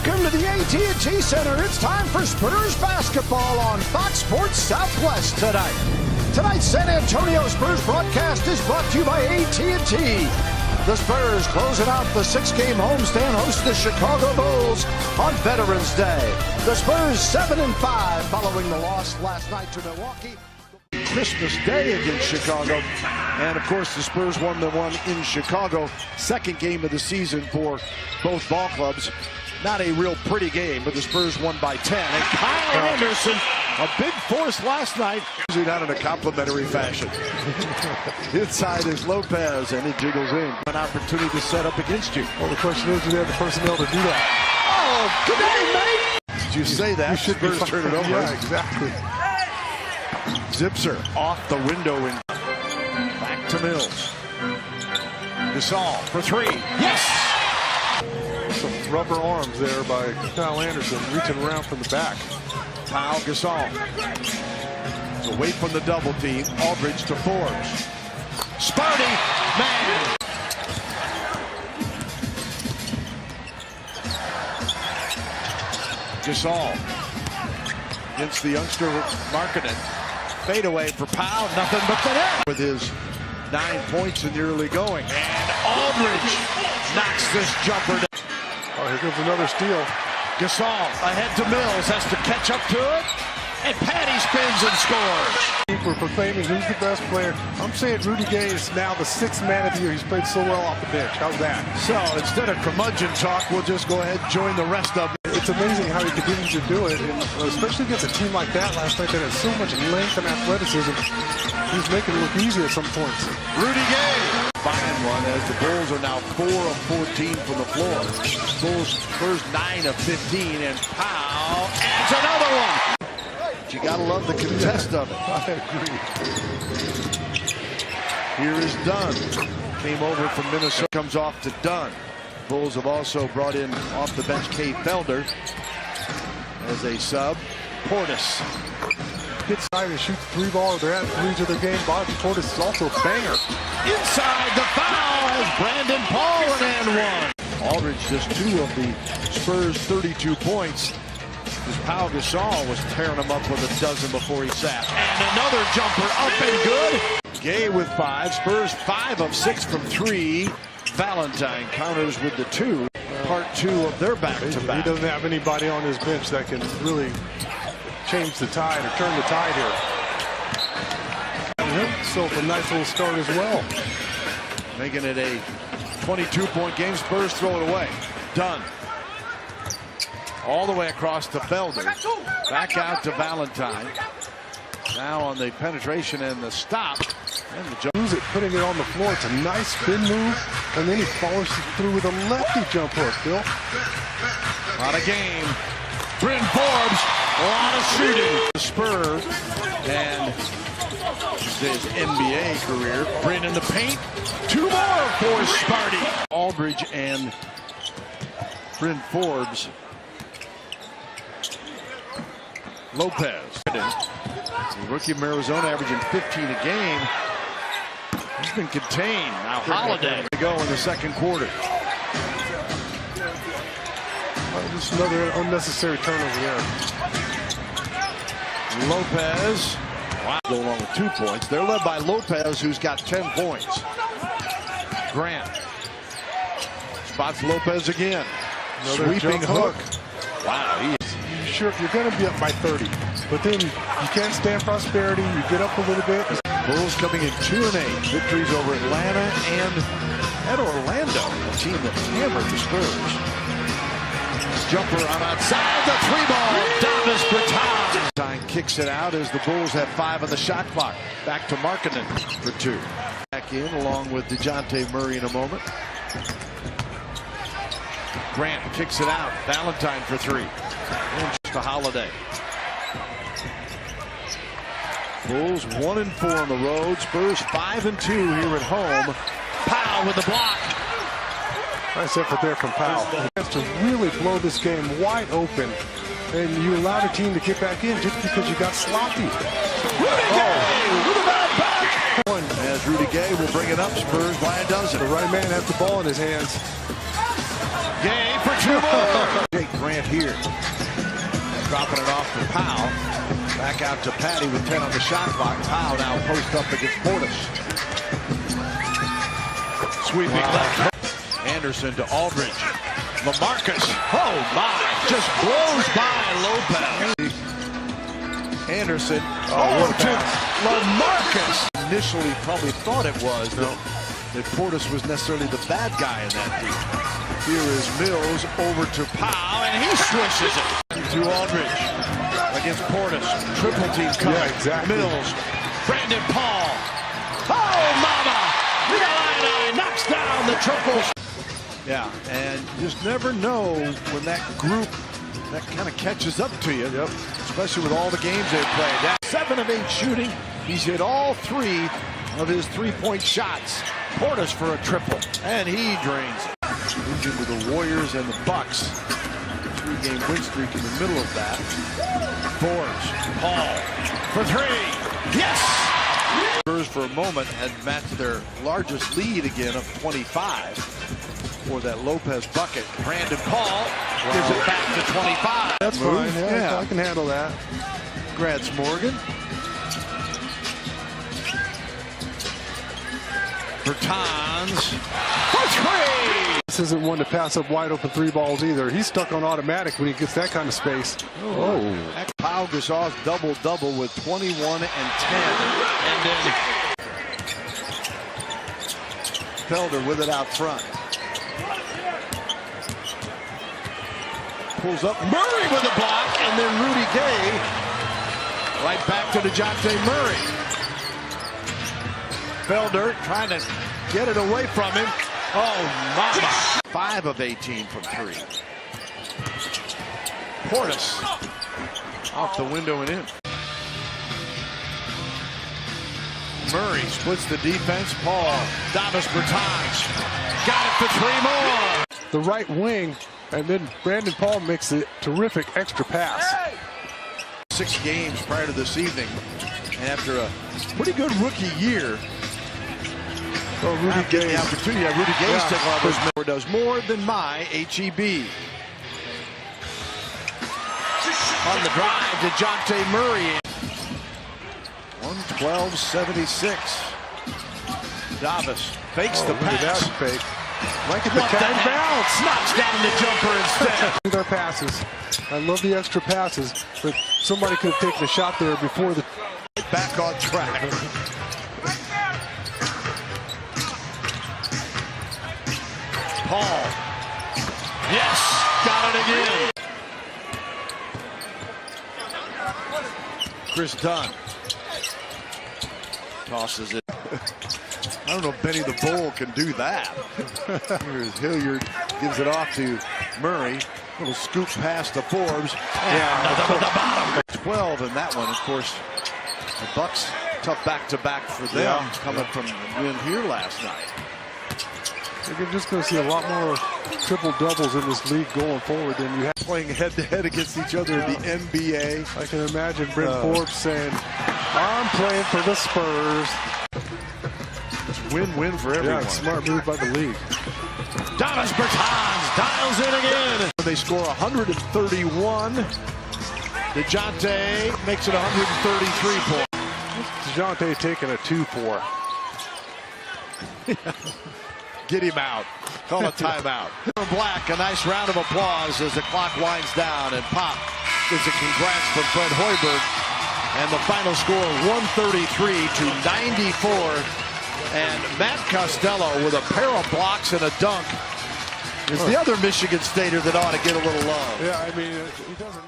Welcome to the AT&T Center. It's time for Spurs basketball on Fox Sports Southwest tonight. Tonight's San Antonio Spurs broadcast is brought to you by AT&T. The Spurs closing out the 6-game homestand host the Chicago Bulls on Veterans Day. The Spurs 7-5 following the loss last night to Milwaukee. Christmas Day against Chicago. And of course the Spurs won the one in Chicago. Second game of the season for both ball clubs. Not a real pretty game, but the Spurs won by 10. And Kyle Anderson, a big force last night. Out in a complimentary fashion. Inside is Lopez, and he jiggles in. An opportunity to set up against you. Well, the question is, do they have the personnel to do that? Oh, good day, mate! Did you say that? You should Spurs turn it over. Yeah, exactly. Zipser off the window and back to Mills. Gasol for three. Yes! Some rubber arms there by Kyle Anderson, reaching around from the back. Kyle Gasol. Away from the double team. Aldridge to Forbes. Sparty, man! Gasol against the youngster Markkanen. Fade away for Powell, nothing but the net. With his 9 points in the early going. And Aldridge knocks this jumper down. Oh, here comes another steal. Gasol ahead to Mills, has to catch up to it. And Patty spins and scores. For proclaiming who's the best player. I'm saying Rudy Gay is now the 6th man of the year. He's played so well off the bench. How's that? So instead of curmudgeon talk, we'll just go ahead and join the rest of it. It's amazing how he continues to do it, and especially against a team like that last night that has so much length and athleticism. He's making it look easy at some points. Rudy Gay buying one as the Bulls are now 4 of 14 from the floor. Bulls first 9 of 15, and Powell adds another one. You gotta love the contest of it. I agree. Here is Dunn. Came over from Minnesota. Comes off to Dunn. Bulls have also brought in off the bench Kay Felder as a sub. Portis. Gets side and shoots the 3-ball. They're at 3 to their game. Bobby Portis is also a banger. Inside the foul as Brandon Paul and one. Aldridge just 2 of the Spurs' 32 points. As Pau Gasol was tearing him up with a dozen before he sat. And another jumper up and good. Gay with 5. Spurs 5 of 6 from 3. Valentine counters with the 2. Part 2 of their back-to-back. He doesn't have anybody on his bench that can really change the tide or turn the tide here. So a nice little start as well. Making it a 22-point game. Spurs throw it away. Done. All the way across to Felder. Back out to Valentine. Now on the penetration and the stop. And the jump. Putting it on the floor. It's a nice spin move. And then he follows through with a lefty jump hook, Bill. Not a game. Bryn Forbes. A lot of shooting. Spurs. And his NBA career. Bryn in the paint. 2 more for Sparty. Aldridge and Bryn Forbes. Lopez. The rookie of Arizona averaging 15 a game. He's been contained. Now Holiday to go in the second quarter. Just another unnecessary turnover there. Lopez. Wow. Go along with 2 points. They're led by Lopez, who's got 10 points. Grant. Spots Lopez again. Another sweeping hook. Wow. He is. Sure, if you're going to be up by 30, but then you can't stand prosperity. You get up a little bit. Bulls coming in 2-8. Victories over Atlanta and at Orlando, a team that hammered the Spurs. Jumper on outside the 3-ball. Davis Bertans. Time kicks it out as the Bulls have 5 on the shot clock. Back to Markkanen for 2. Back in along with DeJounte Murray in a moment. Grant kicks it out. Valentine for 3. And to Holiday. Bulls 1-4 on the road. Spurs 5-2 here at home. Powell with the block. Nice effort there from Powell. He has to really blow this game wide open, and you allow the team to get back in just because you got sloppy. Rudy Gay with a bad back. As Rudy Gay will bring it up. Spurs by a dozen. The right man has the ball in his hands. Gay for two more. Jake Grant here. Dropping it off to Powell. Back out to Patty with 10 on the shot clock. Powell now post up against Portis. Sweeping left. Anderson to Aldridge. LaMarcus. Oh my. Just blows by Lopez. Anderson. To LaMarcus. Initially probably thought it was that Portis was necessarily the bad guy in that deal. Here is Mills over to Powell, and he swishes it to Aldridge against Portis. Triple team cover. Yeah, exactly. Mills, Brandon Paul. Oh, mama! Leonine knocks down the triple. Yeah, and you just never know when that group that kind of catches up to you. Yep. Especially with all the games they've played. 7 of 8 shooting. He's hit all 3 of his three-point shots. Portis for a triple, and he drains it. Moves into the Warriors and the Bucks. 3-game win streak in the middle of that. Forbes, Paul for 3. Yes! Spurs for a moment had matched their largest lead again of 25 for that Lopez bucket. Brandon Paul gives it back to 25. That's fine. Yeah, I can handle that. Grants Morgan. Bertans for 3. This isn't one to pass up wide open 3 balls either. He's stuck on automatic when he gets that kind of space. Oh. Pau Gasol's double-double with 21 and 10. And then Felder with it out front. Pulls up Murray with a block, and then Rudy Gay right back to DeJounte Murray. Felder trying to get it away from him. Oh, mama. 5 of 18 from 3. Portis off the window and in. Murray splits the defense. Paul, Davis Bertans got it for 3 more. The right wing, and then Brandon Paul makes a terrific extra pass. 6 games prior to this evening. And after a pretty good rookie year, Rudy Gay. The opportunity. Rudy Gay's taking off his more does more than my HEB. On the drive, DeJounte Murray. 112-76. Davis fakes the pass. Fake. Like at the catch bounce. Knocks down the jumper instead. Their passes. I love the extra passes, but somebody could have taken a shot there before the back on track. Paul. Yes, got it again. Chris Dunn tosses it. I don't know if Benny the Bull can do that. Here's Hilliard, gives it off to Murray. Little scoop pass to Forbes. Yeah, the bottom. 12 in that one, of course. The Bucks, tough back-to-back for them, coming from the win here last night. You're just going to see a lot more triple-doubles in this league going forward than you have. Playing head-to-head against each other in the NBA. I can imagine Brent Forbes saying, I'm playing for the Spurs. It's win-win for everyone. Yeah, smart move by the league. Davis Bertans dials in again. They score 131. DeJounte makes it 133 points. DeJounte taking a 2-4. Get him out. Call a timeout. Black, a nice round of applause as the clock winds down, and Pop gives a congrats from Fred Hoiberg. And the final score 133-94. And Matt Costello with a pair of blocks and a dunk is the other Michigan Stater that ought to get a little love. Yeah, I mean, he doesn't.